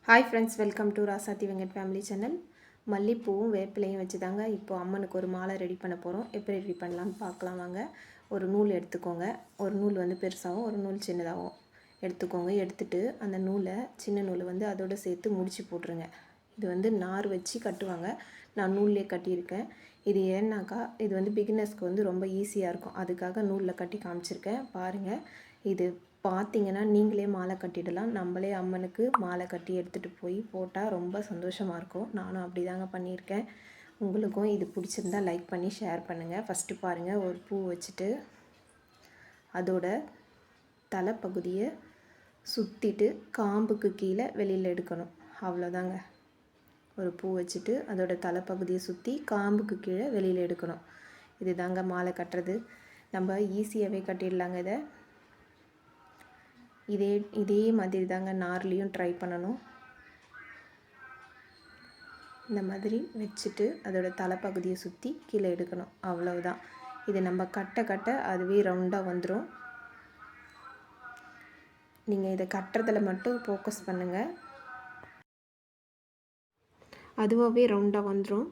Hi friends, welcome to Rasathi Venkat family channel. மல்லிப்பூவும் வேப்பிலையும் வச்சு தாங்க இப்போ அம்மனுக்கு ஒரு மாலை ரெடி பண்ண போகிறோம். எப்படி ரெடி பண்ணலான்னு பார்க்கலாம் வாங்க. ஒரு நூல் எடுத்துக்கோங்க. ஒரு நூல் வந்து பெருசாகவும் ஒரு நூல் சின்னதாகவும் எடுத்துக்கோங்க. எடுத்துகிட்டு அந்த நூலை சின்ன நூலை வந்து அதோடு சேர்த்து முடிச்சு போட்டுருங்க. இது வந்து நார் வச்சு கட்டுவாங்க. நான் நூல்லே கட்டியிருக்கேன். இது ஏன்னாக்கா இது வந்து பிகினர்ஸ்க்கு வந்து ரொம்ப ஈஸியாக இருக்கும். அதுக்காக நூலில் கட்டி காமிச்சிருக்கேன். பாருங்கள், இது பார்த்திங்கன்னா நீங்களே மாலை கட்டிடலாம். நம்மளே அம்மனுக்கு மாலை கட்டி எடுத்துகிட்டு போய் போட்டால் ரொம்ப சந்தோஷமாக இருக்கும். நானும் அப்படி தாங்க பண்ணியிருக்கேன். உங்களுக்கும் இது பிடிச்சிருந்தா லைக் பண்ணி ஷேர் பண்ணுங்கள். ஃபஸ்ட்டு பாருங்கள், ஒரு பூ வச்சுட்டு அதோட தலைப்பகுதியை சுற்றிட்டு காம்புக்கு கீழே வெளியில் எடுக்கணும். அவ்வளோதாங்க. ஒரு பூ வச்சுட்டு அதோட தலைப்பகுதியை சுற்றி காம்புக்கு கீழே வெளியில் எடுக்கணும். இது தாங்க மாலை கட்டுறது. நம்ம ஈஸியாகவே கட்டிடலாங்க. இதே மாதிரி தாங்க நார்லேயும் ட்ரை பண்ணணும். இந்த மாதிரி வச்சுட்டு அதோட தலைப்பகுதியை சுற்றி கீழே எடுக்கணும். அவ்வளவுதான். இது நம்ம கட்ட அதுவே ரவுண்டாக வந்துடும். நீங்கள் இதை கட்டுறதில் மட்டும் ஃபோக்கஸ் பண்ணுங்கள். அதுவாகவே ரவுண்டாக வந்துடும்.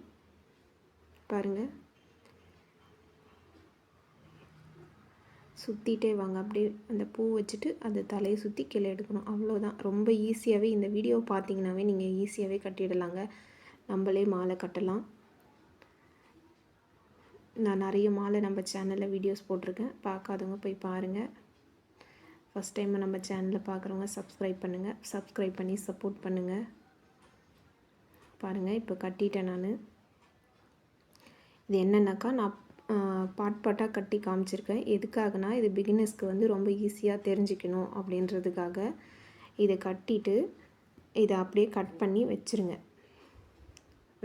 பாருங்கள், சுற்றிட்டே வாங்க. அப்படியே அந்த பூ வச்சுட்டு அந்த தலையை சுற்றி கீழே எடுக்கணும். அவ்வளோதான். ரொம்ப ஈஸியாகவே இந்த வீடியோ பார்த்தீங்கன்னாவே நீங்கள் ஈஸியாகவே கட்டிடலாங்க. நம்மளே மாலை கட்டலாம். நான் நிறைய மாலை நம்ம சேனலில் வீடியோஸ் போட்டிருக்கேன். பார்க்காதவங்க போய் பாருங்கள். ஃபஸ்ட் டைம் நம்ம சேனலில் பார்க்குறவங்க சப்ஸ்கிரைப் பண்ணுங்கள். சப்ஸ்கிரைப் பண்ணி சப்போர்ட் பண்ணுங்கள். பாருங்கள், இப்போ கட்டிட்டேன் நான். இது என்னென்னாக்கா நான் பாட்டாக கட்டி காமிச்சிருக்கேன். எதுக்காகனா இது பிகினர்ஸ்க்கு வந்து ரொம்ப ஈஸியாக தெரிஞ்சுக்கணும் அப்படின்றதுக்காக. இதை கட்டிட்டு இதை அப்படியே கட் பண்ணி வச்சுருங்க.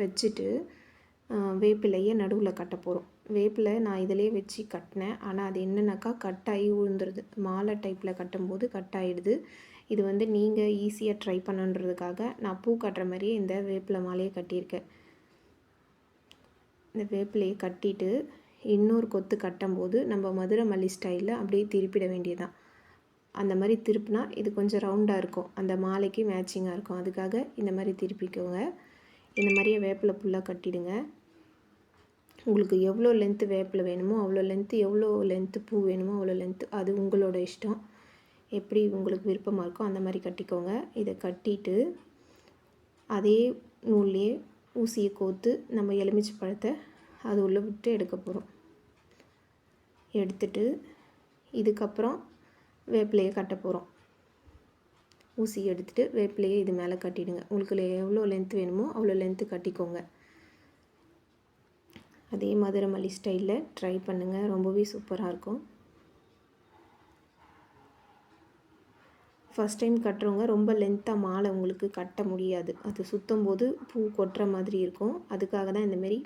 வச்சுட்டு வேப்பிலையை நடுவில் கட்ட போகிறோம். வேப்பிலை நான் இதிலே வச்சு கட்டினேன். ஆனால் அது என்னென்னாக்கா கட்டாகி விழுந்துருது. மாலை டைப்பில் கட்டும்போது கட்டாயிடுது. இது வந்து நீங்கள் ஈஸியாக ட்ரை பண்ணுன்றதுக்காக நான் பூ கட்டுற மாதிரியே இந்த வேப்பிலை மாலையை கட்டியிருக்கேன். இந்த வேப்பிலையை கட்டிட்டு இன்னொரு கொத்து கட்டும்போது நம்ம மதுரை மல்லி ஸ்டைலில் அப்படியே திருப்பிட வேண்டியதான். அந்த மாதிரி திருப்பினா இது கொஞ்சம் ரவுண்டாக இருக்கும். அந்த மாலைக்கு மேட்சிங்காக இருக்கும். அதுக்காக இந்த மாதிரி திருப்பிக்கோங்க. இந்த மாதிரியே வேப்பிலை ஃபுல்லாக கட்டிடுங்க. உங்களுக்கு எவ்வளோ லென்த்து வேப்பிலை வேணுமோ அவ்வளோ லென்த்து, எவ்வளோ லென்த்து பூ வேணுமோ அவ்வளோ லென்த்து, அது உங்களோட இஷ்டம். எப்படி உங்களுக்கு விருப்பமாக இருக்கோ அந்த மாதிரி கட்டிக்கோங்க. இதை கட்டிட்டு அதே நூல்லையே ஊசியை கோர்த்து நம்ம எலுமிச்சை பழத்தை அது உள்ளே விட்டு எடுக்க போகிறோம். எடுத்துட்டு இதுக்கப்புறம் வேப்பிலையை கட்ட போகிறோம். ஊசி எடுத்துகிட்டு வேப்பிலையை இது மேலே கட்டிடுங்க. உங்களுக்கு எவ்வளோ லென்த் வேணுமோ அவ்வளோ லென்த்து கட்டிக்கோங்க. அதே மதுரை மல்லி ஸ்டைலில் ட்ரை பண்ணுங்கள். ரொம்பவே சூப்பராக இருக்கும். ஃபஸ்ட் டைம் கட்டுறவங்க ரொம்ப லென்த்தாக மாலை உங்களுக்கு கட்ட முடியாது. அது சுற்றும் போது பூ கொட்டுற மாதிரி இருக்கும். அதுக்காக தான் இந்தமாரி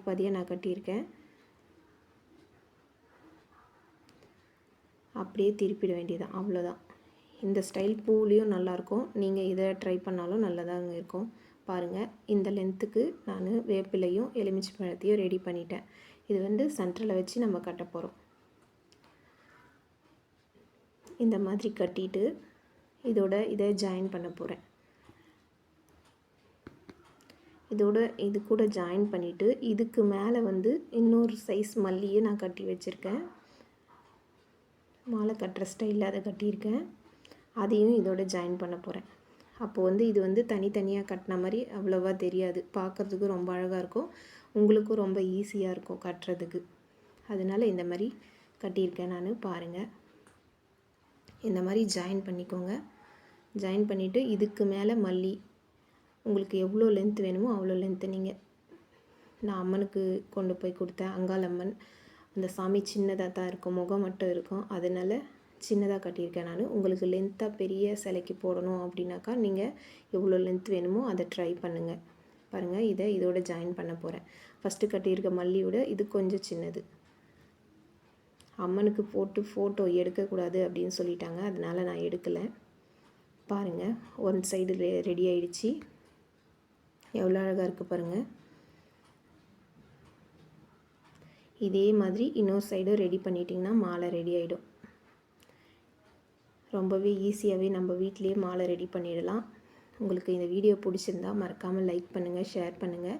பாதியாக நான் கட்டியிருக்கேன். அப்படியே திருப்பிட வேண்டியதான். அவ்வளோதான். இந்த ஸ்டைல் பூலேயும் நல்லாயிருக்கும். நீங்கள் இதை ட்ரை பண்ணாலும் நல்லதாங்க இருக்கும். பாருங்கள், இந்த லென்த்துக்கு நான் வேப்பிலையும் எலுமிச்சை பழத்தையும் ரெடி பண்ணிட்டேன். இது வந்து சென்டரில் வச்சு நம்ம கட்ட போகிறோம். இந்த மாதிரி கட்டிட்டு இதை ஜாயின் பண்ண போகிறேன். இது கூட ஜாயின் பண்ணிவிட்டு இதுக்கு மேலே வந்து இன்னொரு சைஸ் மல்லியை நான் கட்டி வச்சுருக்கேன். மாலை கட்டுற ஸ்டைலில் அதை கட்டியிருக்கேன். அதையும் இதோட ஜாயின் பண்ண போகிறேன். அப்போது வந்து இது வந்து தனித்தனியாக கட்டின மாதிரி அவ்வளோவா தெரியாது. பார்க்குறதுக்கு ரொம்ப அழகாக இருக்கும். உங்களுக்கும் ரொம்ப ஈஸியாக இருக்கும் கட்டுறதுக்கு. அதனால் இந்த மாதிரி கட்டியிருக்கேன் நான். பாருங்கள், இந்த மாதிரி ஜாயின் பண்ணிக்கோங்க. ஜாயின் பண்ணிவிட்டு இதுக்கு மேலே மல்லி உங்களுக்கு எவ்வளோ லென்த் வேணுமோ அவ்வளோ லென்த்து நான் அம்மனுக்கு கொண்டு போய் கொடுத்தேன். அங்காளம்மன் அந்த சாமி சின்னதாக தான் இருக்கும், முகம் மட்டும் இருக்கும். அதனால் சின்னதாக கட்டியிருக்கேன் நான். உங்களுக்கு லென்த்தாக பெரிய சிலைக்கு போடணும் அப்படின்னாக்கா நீங்கள் எவ்வளோ லென்த் வேணுமோ அதை ட்ரை பண்ணுங்கள். பாருங்கள், இதோட ஜாயின் பண்ண போகிறேன். ஃபஸ்ட்டு கட்டியிருக்க மல்லியோட இது கொஞ்சம் சின்னது. அம்மனுக்கு போட்டு ஃபோட்டோ எடுக்கக்கூடாது அப்படின்னு சொல்லிட்டாங்க. அதனால் நான் எடுக்கலை. பாருங்கள், ஒன் சைடு ரெடி ஆகிடுச்சு. எவ்வளோ அழகாக இருக்குது பாருங்கள். இதே மாதிரி இன்னொரு சைடும் ரெடி பண்ணிட்டிங்கன்னா மாலை ரெடி ஆகிடும். ரொம்பவே ஈஸியாகவே நம்ம வீட்டிலேயே மாலை ரெடி பண்ணிடலாம். உங்களுக்கு இந்த வீடியோ பிடிச்சிருந்தா மறக்காமல் லைக் பண்ணுங்கள், ஷேர் பண்ணுங்கள்.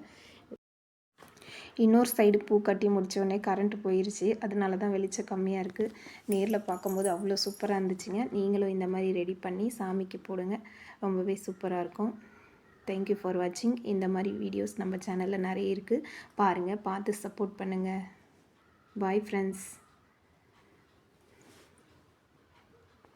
இன்னொரு சைடு பூ கட்டி முடித்தோடனே கரண்ட் போயிடுச்சு, அதனால தான் வெளிச்சம் கம்மியாக இருக்குது. நேரில் பார்க்கும்போது அவ்வளோ சூப்பராக இருந்துச்சுங்க. நீங்களும் இந்த மாதிரி ரெடி பண்ணி சாமிக்கு போடுங்க, ரொம்பவே சூப்பராக இருக்கும். தேங்க்யூ ஃபார் வாட்சிங். இந்த மாதிரி வீடியோஸ் நம்ம சேனலில் நிறைய இருக்குது, பாருங்கள், பார்த்து சப்போர்ட் பண்ணுங்கள். Bye friends.